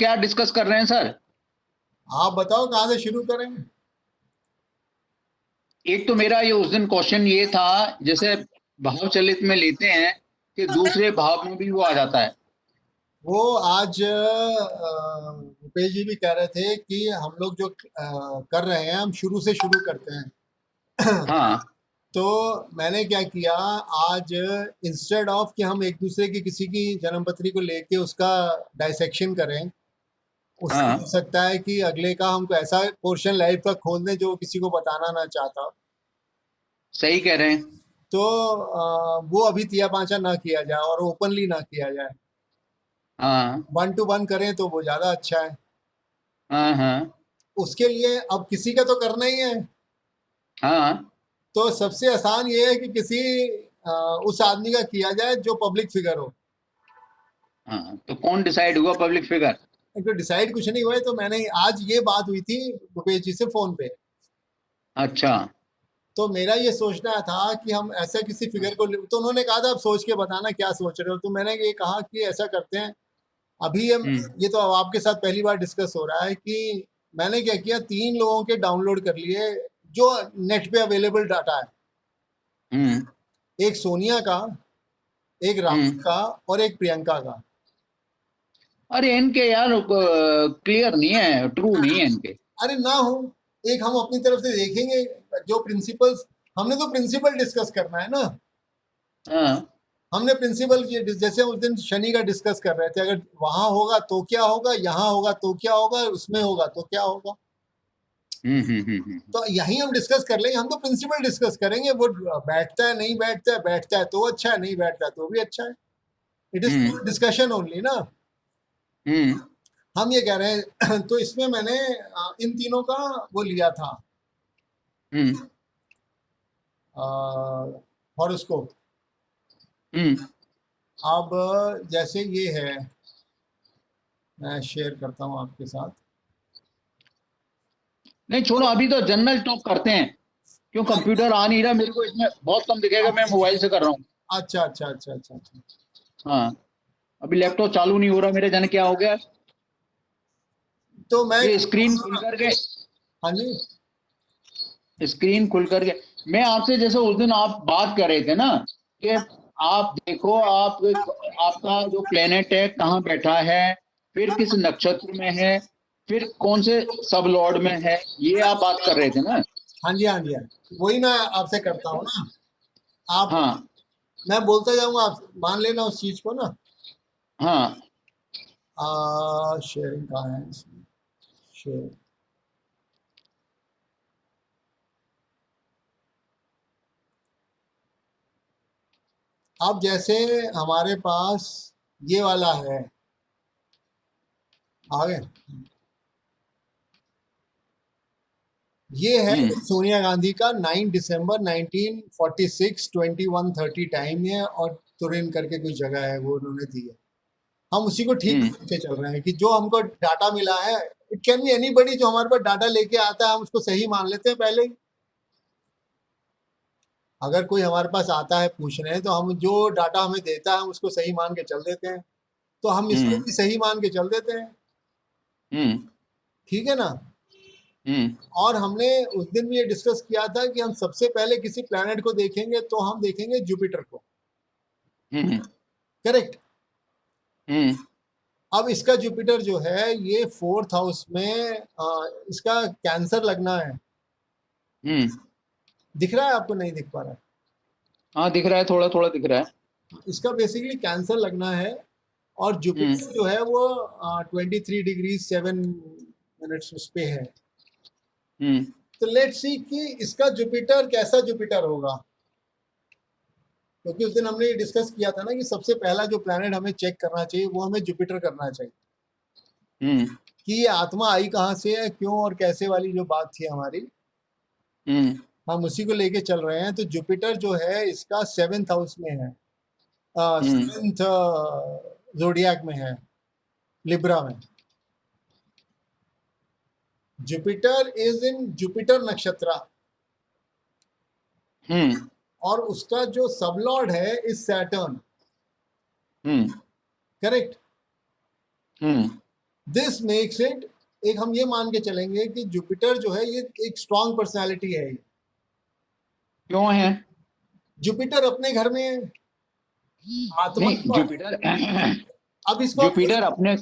क्या डिस्कस कर रहे हैं सर? आप बताओ कहाँ से शुरू करें। एक तो मेरा ये उस दिन क्वेश्चन ये था, जैसे भाव चलित में लेते हैं कि दूसरे भाव में भी वो आ जाता है। वो आज भूपेश जी भी कह रहे थे कि हम लोग जो कर रहे हैं हम शुरू से शुरू करते हैं। हाँ तो मैंने क्या किया, आज इंस्टेड ऑफ कि हम एक दूसरे की किसी की जन्मपत्री को लेके उसका डाइसेक्शन करें, उससे हो हाँ, सकता है कि अगले का हमको ऐसा पोर्शन लाइफ का खोल दें जो किसी को बताना ना चाहता। सही कह रहे हैं। तो वो अभी तिया पांचा ना किया जाए और ओपनली ना किया जाए। हाँ वन टू वन करें तो वो ज्यादा अच्छा है। हाँ हाँ उसके लिए अब किसी का तो करना ही है। हाँ तो सबसे आसान ये है कि किसी अ, उस आदमी का किया जाए जो पब्लिक फिगर हो। हाँ, तो कौन डिसाइड हुआ पब्लिक फिगर? एक तो डिसाइड कुछ नहीं हुआ है, तो मैंने आज ये बात हुई थी भूपेश जी से फोन पे। अच्छा। तो मेरा ये सोचना था कि हम ऐसा किसी फिगर को तो उन्होंने कहा था आप सोच के बताना क्या सोच रहे हो, तो मैंने ये कहा कि ऐसा करते हैं। अभी हम्म। ये तो अब आपके साथ पहली बार डिस्कस हो रहा है कि मैंने क्या किया, 3 लोगों के डाउनलोड कर लिए जो नेट पे अवेलेबल डाटा है। हम्म। एक सोनिया का, एक राहुल हम्म। का और एक प्रियंका का। अरे इनके यार क्लियर नहीं है, ट्रू नहीं है इनके। अरे ना हो, एक हम अपनी तरफ से देखेंगे जो प्रिंसिपल्स, हमने तो प्रिंसिपल डिस्कस करना है ना। हाँ। हमने प्रिंसिपल जैसे उस दिन शनि का डिस्कस कर रहे थे, अगर वहां होगा तो क्या होगा, यहाँ होगा तो क्या होगा, उसमें होगा तो क्या होगा। हम्म। तो यही हम डिस्कस कर लेंगे, हम तो प्रिंसिपल डिस्कस करेंगे। वो बैठता है नहीं बैठता है, बैठता है तो अच्छा है, नहीं बैठता है तो भी अच्छा है। It is hmm. Discussion only ना। हम्म। हम ये कह रहे हैं। तो इसमें मैंने इन तीनों का वो लिया था, हम्म। हॉरोस्कोप। हम्म। अब जैसे ये है, मैं शेयर करता हूँ आपके साथ। नहीं छोड़ो, अभी तो जनरल टॉक करते हैं। क्यों, कंप्यूटर आ नहीं रहा मेरे को, इसमें बहुत कम दिखेगा, मैं मोबाइल से कर रहा हूँ। अच्छा अच्छा अच्छा अच्छा अच्छा। हाँ, अभी लैपटॉप चालू नहीं हो रहा मेरे, जाने क्या हो गया। तो मैं, ये स्क्रीन खुल करके, हाँ जी, स्क्रीन खुल करके मैं आपसे, जैसे उस दिन आप बात कर रहे थे ना कि आप देखो, आपका जो प्लेनेट है कहाँ बैठा है, फिर किस नक्षत्र में है, फिर कौन से सब लॉर्ड में है, ये आप बात कर रहे थे ना। हाँ जी, हाँ जी, हाँ जी, वही मैं आपसे करता हूँ ना। आप, हाँ मैं बोलता जाऊंगा, आप मान लेना उस चीज को ना। हाँ। शेयरिंग कहाँ है इसमें, शेयर। अब जैसे हमारे पास ये वाला है, आगे ये है हम्म। सोनिया गांधी का 9 दिसंबर 1946 21:30 टाइम है, और तुरिन करके कोई जगह है वो उन्होंने दी है। हम उसी को ठीक हम्म। करके चल रहे हैं कि जो हमको डाटा मिला है, इट कैन बी एनीबडी, जो हमारे पास डाटा लेके आता है हम उसको सही मान लेते हैं पहले ही। अगर कोई हमारे पास आता है पूछने, तो हम जो डाटा हमें देता है हम उसको सही मान के चल देते हैं। तो हम इसको हम्म। भी सही मान के चल देते हैं। हम्म। ठीक है ना। हम्म। और हमने उस दिन भी ये डिस्कस किया था कि हम सबसे पहले किसी प्लैनेट को देखेंगे तो हम देखेंगे जुपिटर को। हम्म। करेक्ट। हम्म। अब इसका जुपिटर जो है ये 4th हाउस में, इसका कैंसर लगना है। हम्म। दिख रहा है आपको, नहीं दिख पा रहा हाँ दिख रहा है, थोड़ा थोड़ा दिख रहा है। है। इसका बेसिकली कैंसर लगना है। और हम्म। जुपिटर जो है वो 23 डिग्री 7 मिनट्स उस पे है। हम्म। तो लेट्स सी कि इसका जुपिटर कैसा जुपिटर होगा। क्योंकि उस दिन हमने ये डिस्कस किया था ना कि सबसे पहला जो प्लैनेट हमें चेक करना चाहिए वो हमें जुपिटर करना चाहिए। हम्म। कि ये आत्मा आई कहाँ से है, क्यों और कैसे वाली जो बात थी हमारी, हम्म। हम उसी को लेके चल रहे हैं। तो जुपिटर जो है इसका 7th हाउस में है, हम्म। 7th जोडियाक में है, लिब्रा में। जुपिटर इज इन जुपिटर नक्षत्र। हम्म। और उसका जो सबलॉर्ड है is Saturn. Hmm. Correct. Hmm. This makes it, एक हम ये मान के चलेंगे कि जुपिटर जो है ये एक स्ट्रॉन्ग पर्सनालिटी है। क्यों है? जुपिटर अपने घर में है, आत्मा नहीं, को। जुपिटर अब इसको जुपिटर अपने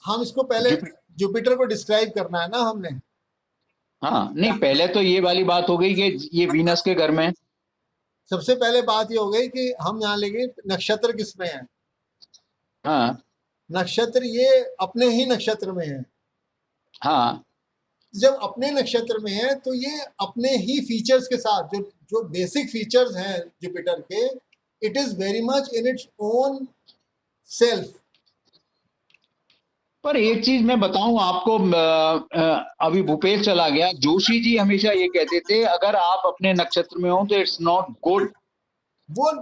हम इसको पहले जुपिटर, जुपिटर को डिस्क्राइब करना है ना हमने। हाँ नहीं, पहले तो ये वाली बात हो गई कि ये वीनस के घर में है। सबसे पहले बात ये हो गई कि हम यहाँ लेंगे नक्षत्र किसमें है। हाँ नक्षत्र ये अपने ही नक्षत्र में है। हाँ। जब अपने नक्षत्र में है तो ये अपने ही फीचर्स के साथ, जो जो बेसिक फीचर्स हैं जुपिटर के, it is very much in its own self. पर एक चीज मैं बताऊं आपको, अभी भूपेश चला गया, जोशी जी हमेशा ये कहते थे अगर आप अपने नक्षत्र में हो तो इट्स नॉट गुड। वो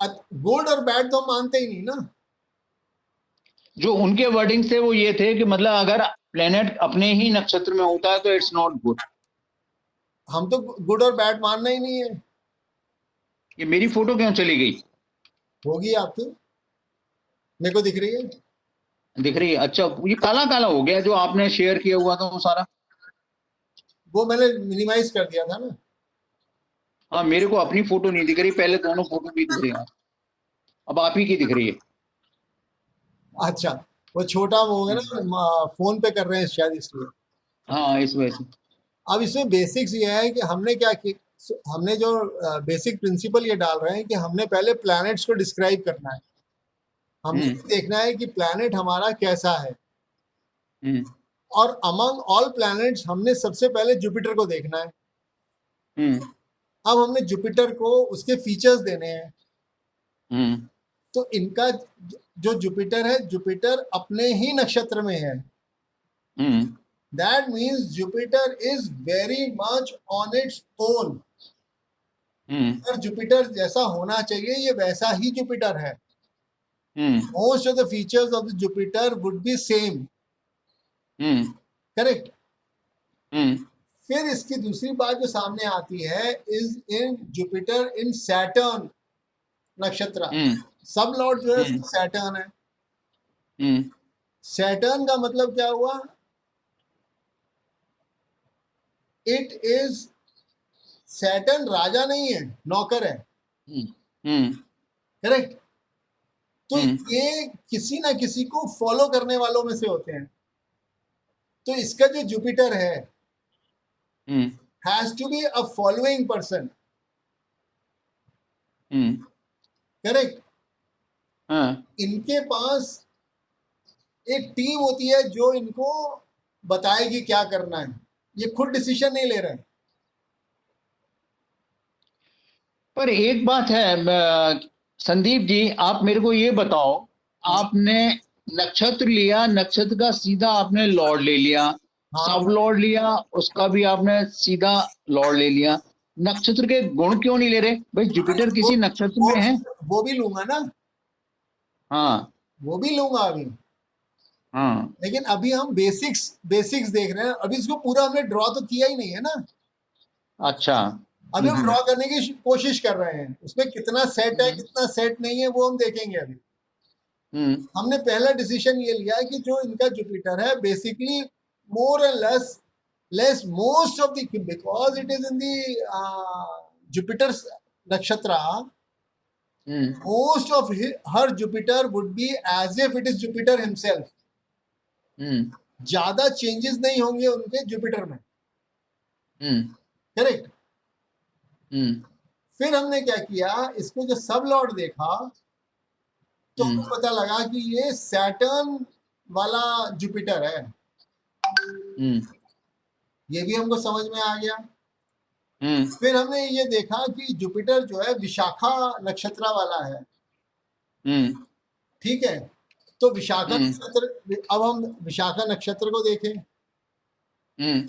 गुड और बैड तो हम मानते ही नहीं ना। जो उनके वर्डिंग थे वो ये थे कि मतलब अगर प्लेनेट अपने ही नक्षत्र में होता है तो इट्स नॉट गुड। हम तो गुड और बैड मानना ही नहीं है। ये मेरी फोटो क्यों चली गई? होगी आपकी, मेरे को दिख रही है। दिख रही है? अच्छा, ये काला काला हो गया जो आपने शेयर किया हुआ था वो सारा। वो मैंने मिनिमाइज कर दिया था ना। हाँ, मेरे को अपनी फोटो नहीं दिख रही, पहले दोनों फोटो भी दिख रही है, अब आप ही की दिख रही है। अच्छा, वो छोटा वो हो गया ना, फोन पे कर रहे हैं शायद इसलिए। हाँ, इस वजह से। अब इसमें बेसिक्स ये है कि हमने क्या कि हमने जो बेसिक प्रिंसिपल ये डाल रहे हैं कि हमने पहले प्लैनेट्स को डिस्क्राइब करना है। हमने हम्म ये देखना है कि प्लैनेट हमारा कैसा है। हम्म और अमंग ऑल प्लैनेट्स हमने सबसे पहले जुपिटर को देखना है। हम्म अब हमने जुपिटर को उसके फीचर्स देने हैं। हम्म तो इनका जो जुपिटर है, जुपिटर अपने ही नक्षत्र में है। Hmm that means Jupiter is very much on its own. Hmm अगर जुपिटर जैसा होना चाहिए ये वैसा ही जुपिटर है। Hmm most of the features of the Jupiter would be same. Hmm correct. Hmm फिर इसकी दूसरी बात जो सामने आती है is in Jupiter in Saturn नक्षत्र। हम्म सब लॉर्ड जो है हम्म सैटर्न है। हम्म सैटर्न का मतलब क्या हुआ? इट इज, सैटर्न राजा नहीं है, नौकर है। हम्म हम्म करेक्ट। तो हम्म ये किसी ना किसी को फॉलो करने वालों में से होते हैं। तो इसका जो जुपिटर है hmm has to be a following person. Hmm correct. हाँ। इनके पास एक टीम होती है जो इनको बताएगी क्या करना है। ये खुद डिसीजन नहीं ले रहे हैं। पर एक बात है, संदीप जी, आप मेरे को ये बताओ, आपने नक्षत्र लिया, नक्षत्र का सीधा आपने लॉर्ड ले लिया, हाँ, सब लॉर्ड लिया, उसका भी आपने सीधा लॉर्ड ले लिया, नक्षत्र के गुण क्यों नहीं ले रहे भाई? जुपिटर वो किसी नक्षत्र वो में है। वो भी लूंगा ना। हाँ वो भी लूंगा अभी। हाँ। लेकिन अभी हम बेसिक्स बेसिक्स देख रहे हैं। अभी इसको पूरा हमने ड्रॉ तो किया ही नहीं है ना। अच्छा। अभी हम हम्म ड्रॉ करने की कोशिश कर रहे हैं। उसमें कितना सेट है हम्म कितना सेट नहीं है वो हम देखेंगे अभी। हम्म हमने पहला डिसीजन ये लिया है कि जो इनका जुपिटर है basically more and less most of the, because it is in the Jupiter नक्षत्र, hmm most of her Jupiter would be as if it is Jupiter himself. हम्म ज्यादा चेंजेस नहीं होंगे उनके जुपिटर में। हम्म करेक्ट। हम्म फिर हमने क्या किया, इसको जो सब लॉर्ड देखा तो हम्म हमें पता लगा कि ये सैटर्न वाला जुपिटर है। हम्म ये भी हमको समझ में आ गया। हम्म फिर हमने ये देखा कि जुपिटर जो है विशाखा नक्षत्र वाला है। हम्म ठीक है। तो विशाखा हम्म नक्षत्र, अब हम विशाखा नक्षत्र को देखें। हम्म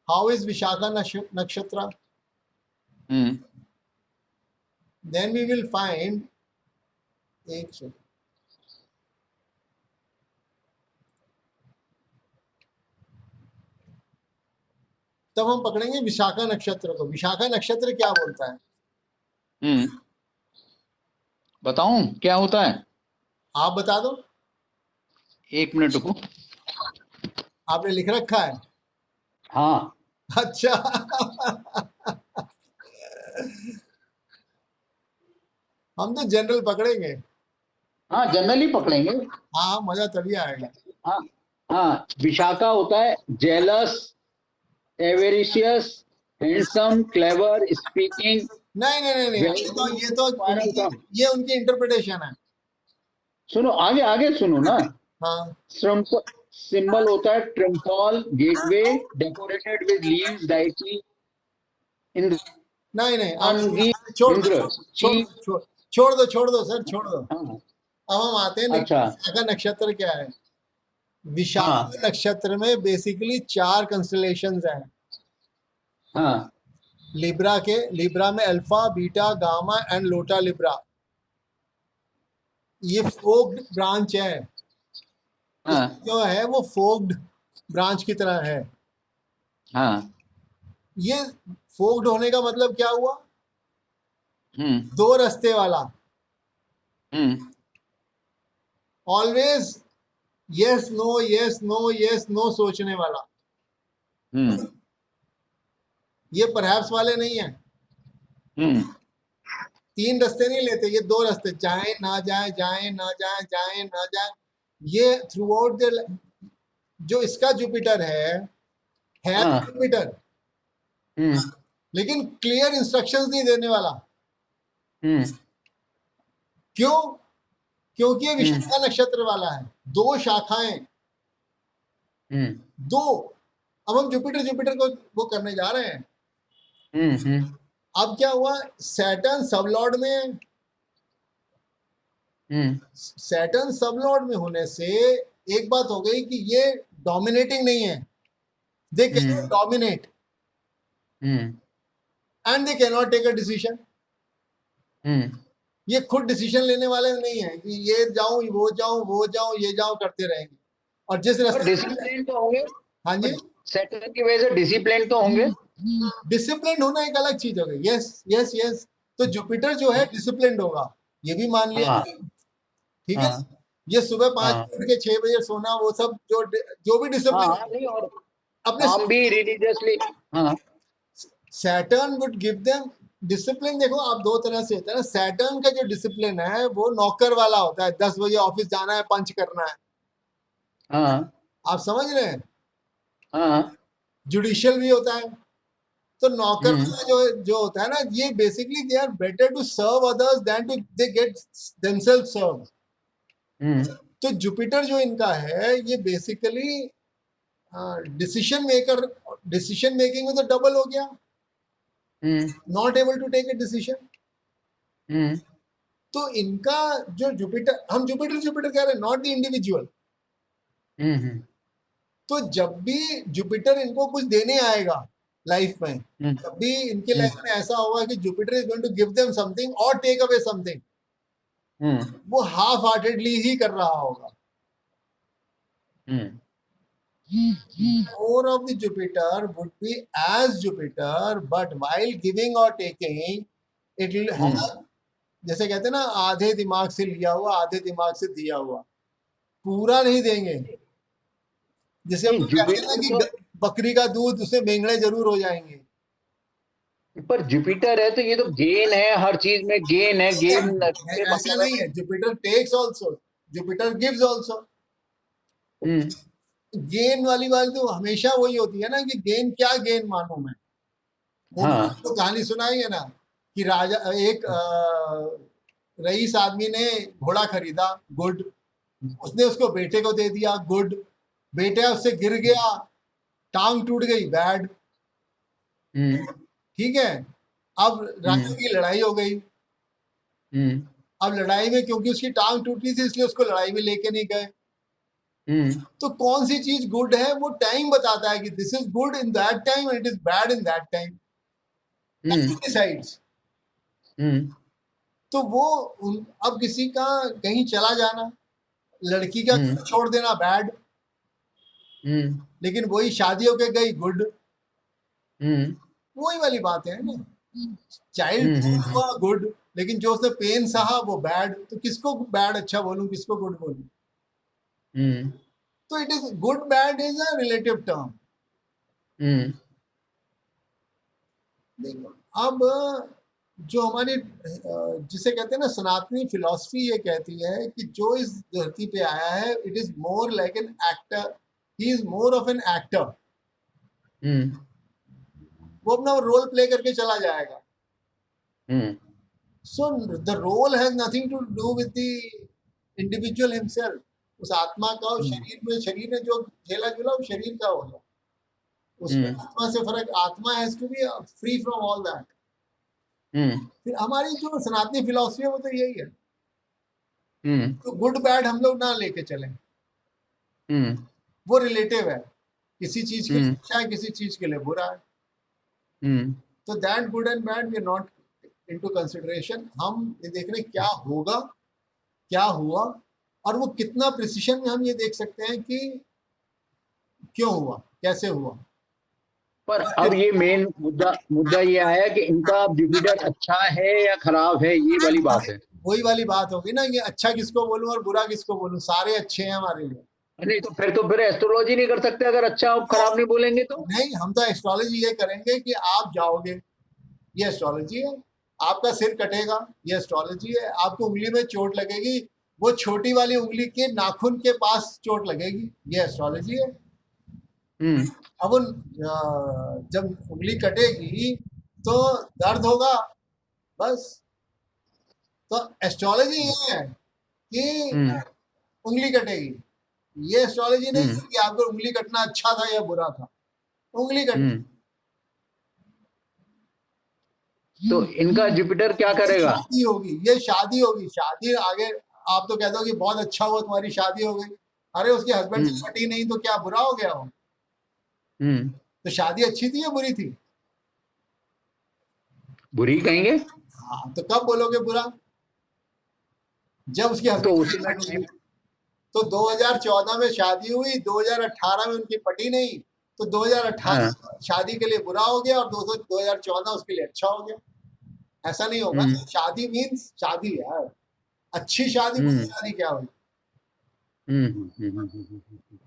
हाउ इज विशाखा नक्षत्र? हम्म देन वी विल फाइंड, एक सेकंड, तब हम पकड़ेंगे विशाखा नक्षत्र को। विशाखा नक्षत्र क्या बोलता है? हम्म बताऊं क्या होता है? आप बता दो। एक मिनट रुको। आपने लिख रखा है? हाँ अच्छा। हम तो जनरल पकड़ेंगे। हाँ, जनरली पकड़ेंगे। हाँ, मजा तभी आएगा। हाँ हाँ, विशाखा होता है जेलस, एवेरिशियस, हैंडसम, क्लेवर, स्पीकिंग, नहीं नहीं नहीं नहीं, वेल्दी, ये तो फाइनल उनकी, कम। ये उनकी इंटरप्रिटेशन है। सुनो आगे, आगे सुनो ना। हाँ। सिंबल होता है triumphal, gateway, decorated with leaves, deity, Indra, नहीं नहीं, अंगी, आप छोड़ दो, इंद्र, छोड़ चीफ। छोड़ छोड़ दो, छोड़ दो सर, छोड़ दो। हाँ। अब हम आते हैं अच्छा। विशाखा नक्षत्र क्या है। हाँ विशाखा नक्षत्र में बेसिकली 4 कंस्टलेशंस हैं। हाँ लिब्रा में अल्फा, बीटा, गामा एंड लोटा लिब्रा। ये फोक्ड ब्रांच है। हाँ जो है वो फोक्ड ब्रांच की तरह है। हाँ। ये फोक्ड होने का मतलब क्या हुआ? हम्म 2 रास्ते वाला। Hmm always yes no yes no yes no सोचने वाला। हम्म ये परहैप्स वाले नहीं है। हम्म 3 रास्ते नहीं लेते, ये 2 रास्ते, जाए ना जाए, जाए ना जाए, जाए ना जाए। ये थ्रू आउट द, जो इसका जुपिटर है तो हाँ। जुपिटर, हम्म लेकिन क्लियर इंस्ट्रक्शंस नहीं देने वाला। हम्म क्यों? क्योंकि ये हम्म विशाखा नक्षत्र वाला है। 2 शाखाएं, हम्म 2। अब हम जुपिटर जुपिटर को वो करने जा रहे हैं। हम्म अब क्या हुआ, सैटर्न सबलॉर्ड में, हम्म सैटर्न सबलॉर्ड में होने से एक बात हो गई कि ये डोमिनेटिंग नहीं है। They can not hmm dominate hmm and they can not take a decision. हम्म ये खुद डिसीजन लेने वाले नहीं है कि ये जाऊं वो जाऊं वो जाऊं ये जाऊं करते रहेंगे। और जिस पर रास्ते से, डिसिप्लिन तो होंगे। हाँ जी, पर सेटल की वजह से डिसिप्लिन तो होंगे। डिसिप्लिन होना एक अलग चीज हो गई। Yes yes yes. तो जुपिटर जो है डिसिप्लिन होगा, ये भी मान लिया। हाँ ठीक है। हाँ ये सुबह 5 हाँ बजे उठ के 6 बजे सोना, वो सब जो भी हाँ डिसिप्लिन हाँ, नहीं और अपने। काम भी रिलीजियसली। हाँ। Saturn would give them discipline. देखो आप, 2 तरह से होता है ना। सैटर्न का जो डिसिप्लिन है वो नौकर वाला होता है, 10 बजे ऑफिस जाना है, पंच करना है। हाँ आप समझ रहे हैं? हाँ। जुडिशियल भी होता है। तो नौकर हम्म वाला जो होता है ना, ये basically they are better to serve others than to they get themselves serve. हम्म तो जुपिटर जो इनका है, ये basically decision maker, decision making में तो डबल हो गया, hmm not able to take a decision. हम्म तो इनका जो जुपिटर, हम जुपिटर जुपिटर कह रहे हैं, नॉट द इंडिविजुअल। हम्म तो जब भी जुपिटर इनको कुछ देने आएगा लाइफ में, हम्म जब भी इनके हम्म लाइफ में ऐसा होगा कि Jupiter is going to give them something और टेक अवे समथिंग, हम्म वो हाफ हार्टेडली ही कर रहा होगा। हम्म More of the Jupiter would be as Jupiter, but while giving or taking, it will hmm. have, जैसे कहते हैं ना, आधे दिमाग से लिया हुआ आधे दिमाग से दिया हुआ, पूरा नहीं देंगे। जैसे हम नहीं, लोग कहते हैं ना जुपिटर कि तो, बकरी का दूध उससे मेंगड़े जरूर हो जाएंगे। पर जुपिटर है तो ये तो गेन है, हर चीज में गेन है, गेन से ऐसा मतलब है नहीं भाई। है, Jupiter takes also, Jupiter gives also. हम्म गेन वाली बात तो हमेशा वही होती है ना, कि गेन क्या गेन मानूं मैं। वो भी हाँ आपको कहानी सुनाई है ना, कि राजा, एक रईस आदमी ने घोड़ा खरीदा, गुड। उसने उसको बेटे को दे दिया, गुड। बेटा उससे गिर गया, टांग टूट गई, बैड। हम्म ठीक है। अब राजा हम्म की लड़ाई हो गई। हम्म अब लड़ाई में क्योंकि उसकी टांग टूटी थी, इसलिए उसको लड़ाई में लेके नहीं गए। हम्म तो कौन सी चीज गुड है, वो टाइम बताता है कि this is good in that time and it is bad in that time. Hmm decides. हम्म तो वो अब किसी का कहीं चला जाना, लड़की का हम्म घर छोड़ देना, बैड। हम्म लेकिन वही शादी होके गई, गुड। हम्म वही वाली बात है ना। चाइल्ड हुआ, गुड। लेकिन जो उसने पेन सहा वो बैड। तो किसको बैड अच्छा बोलूं, किसको गुड बोलूं? हम्म तो तो it is good bad is a relative term. देखो अब जो हमारी जिसे कहते हैं ना सनातनी फिलॉसफी, ये कहती है कि जो इस धरती पे आया है it is more like an actor, he is more of an actor. वो अपना रोल प्ले करके चला जाएगा। So the role has nothing to do with the individual himself. उस आत्मा का और शरीर ने जो झेला झूला वो शरीर का होगा, उसमें आत्मा से फर्क। आत्मा has to be free from all that. फिर हमारी जो सनातनी फिलॉसफी है वो तो यही है, तो गुड बैड हम लोग ना लेके चलें, वो रिलेटिव है। किसी चीज के लिए अच्छा है, किसी चीज के लिए बुरा है। तो that good and bad we are not into consideration. हम ये देख रहे हैं क्या होगा, क्या हुआ, और वो कितना प्रिसिशन में हम ये देख सकते हैं कि क्यों हुआ, कैसे हुआ। पर अब ये मेन मुद्दा ये आया कि इनका जुपिटर अच्छा है या खराब है, ये वाली बात है। वही वाली बात होगी ना कि अच्छा किसको बोलूं और बुरा किसको बोलूं, सारे अच्छे हैं हमारे लिए। नहीं तो फिर एस्ट्रोलॉजी नहीं कर सकते अगर अच्छा और खराब नहीं बोलेंगे तो। नहीं, हम तो एस्ट्रोलॉजी ये करेंगे कि आप जाओगे, ये एस्ट्रोलॉजी है। आपका सिर कटेगा, ये एस्ट्रोलॉजी है। आपको उंगली में चोट लगेगी, वो छोटी वाली उंगली के नाखून के पास चोट लगेगी, ये एस्ट्रोलॉजी है। अब जब उंगली कटेगी तो दर्द होगा, बस। तो एस्ट्रोलॉजी ये है कि उंगली कटेगी, ये एस्ट्रोलॉजी नहीं है कि आपको उंगली कटना अच्छा था या बुरा था, उंगली कटेगी। तो इनका जुपिटर क्या करेगा? शादी होगी, ये शादी होगी। शादी आगे आप तो कहते हो कि बहुत अच्छा हुआ तुम्हारी शादी हो गई, अरे उसके हस्बैंड से पटी नहीं तो क्या बुरा हो गया हो? तो शादी अच्छी थी या बुरी थी? बुरी कहेंगे। हाँ, तो कब बोलोगे बुरा? जब उसके हस्बैंड तो 2014 में शादी हुई, 2018 में उनकी पटी नहीं, तो 2018 शादी के लिए बुरा हो गया और 2014 उसके लिए अच्छा हो गया। ऐसा नहीं होगा। शादी मीन्स शादी है, अच्छी शादी, बुरी शादी क्या हुई?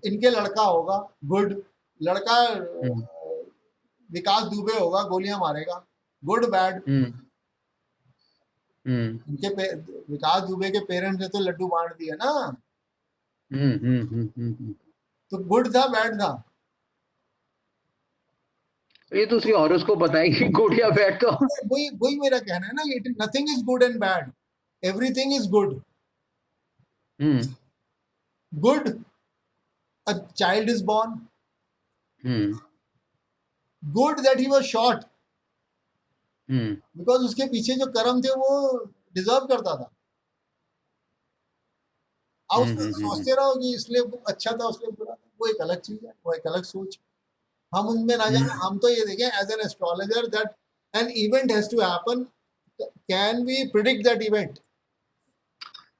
इनके लड़का होगा गुड, लड़का विकास दुबे होगा, गोलियां मारेगा, गुड बैड। इनके विकास दुबे के पेरेंट्स ने तो लड्डू बांट दिया ना, तो गुड था बैड था? ये तो उसकी हॉरोस्कोप बताएगी गुड या बैड। तो वही मेरा कहना है ना, it nothing is good and bad, everything is good. Good, a child is born. Good that he was shot, because उसके पीछे जो कर्म थे वो डिजर्व करता था। अब उसमें सोचते रहो कि इसलिए अच्छा था उसलिए बुरा था, वो एक अलग चीज है, वो एक अलग सोच। हम उनमें ना जाए। हम तो ये देखें as an astrologer that an event has to happen, can we predict that event?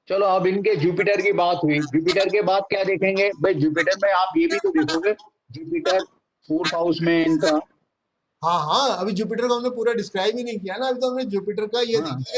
चलो अब इनके जुपिटर की बात हुई, जुपिटर के बाद क्या देखेंगे भाई? जुपिटर में आप ये भी तो देखोगे, जुपिटर 4th हाउस में इनका। हाँ हाँ, अभी जुपिटर को हमने पूरा डिस्क्राइब ही नहीं किया ना, अभी तो हमने जुपिटर का ये देखा